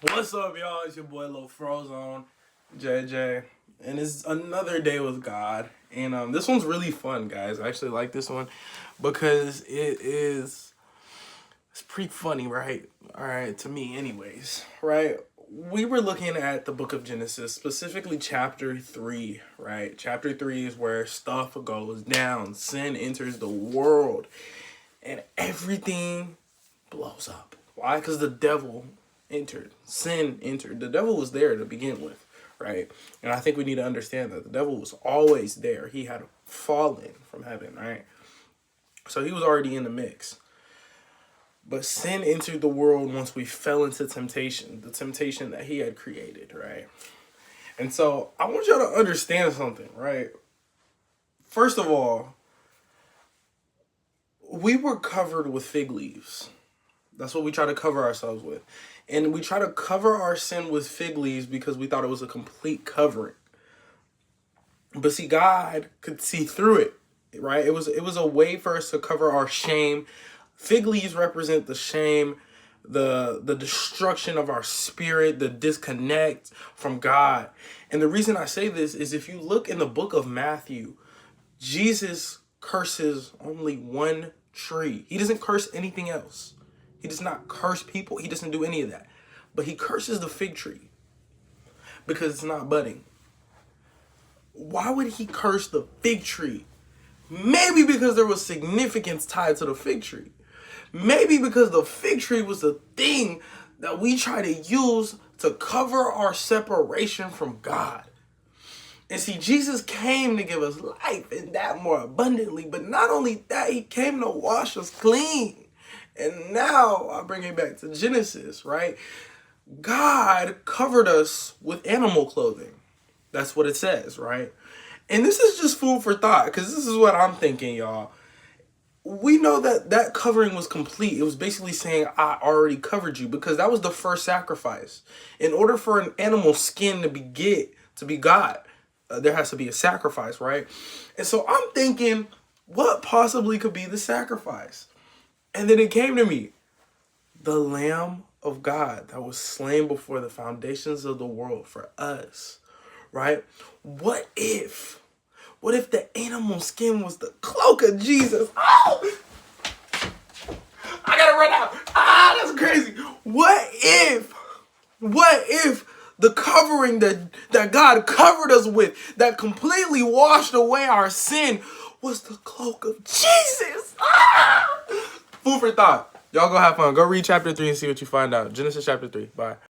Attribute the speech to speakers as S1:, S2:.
S1: What's up, y'all? It's your boy Lil Frozone, JJ, and it's another day with God. And this one's really fun, guys. I actually like this one because it's pretty funny, right? All right, to me, anyways, right? We were looking at the book of Genesis, specifically chapter 3, right? Chapter 3 is where stuff goes down, sin enters the world, and everything blows up. Why? Because the devil entered. Sin entered. The devil was there to begin with, right? And I think we need to understand that the devil was always there. He had fallen from heaven, right? So he was already in the mix. But sin entered the world once we fell into temptation, the temptation that he had created, right? And so I want y'all to understand something, right? First of all, we were covered with fig leaves. That's what we try to cover ourselves with. And we try to cover our sin with fig leaves because we thought it was a complete covering. But see, God could see through it, right? It was a way for us to cover our shame. Fig leaves represent the shame, the destruction of our spirit, the disconnect from God. And the reason I say this is if you look in the book of Matthew, Jesus curses only one tree. He doesn't curse anything else. He does not curse people. He doesn't do any of that. But he curses the fig tree because it's not budding. Why would he curse the fig tree? Maybe because there was significance tied to the fig tree. Maybe because the fig tree was the thing that we try to use to cover our separation from God. And see, Jesus came to give us life and that more abundantly. But not only that, he came to wash us clean. And now I bring it back to Genesis, right? God covered us with animal clothing. That's what it says, right? And this is just food for thought because this is what I'm thinking, y'all. We know that that covering was complete. It was basically saying, I already covered you because that was the first sacrifice. In order for an animal skin to be God, there has to be a sacrifice, right? And so I'm thinking, what possibly could be the sacrifice? And then it came to me, the Lamb of God that was slain before the foundations of the world for us, right? What if the animal skin was the cloak of Jesus? Oh, I gotta run out. That's crazy. What if the covering that God covered us with, that completely washed away our sin, was the cloak of Jesus? Food for thought. Y'all go have fun. Go read chapter 3 and see what you find out. Genesis chapter 3. Bye.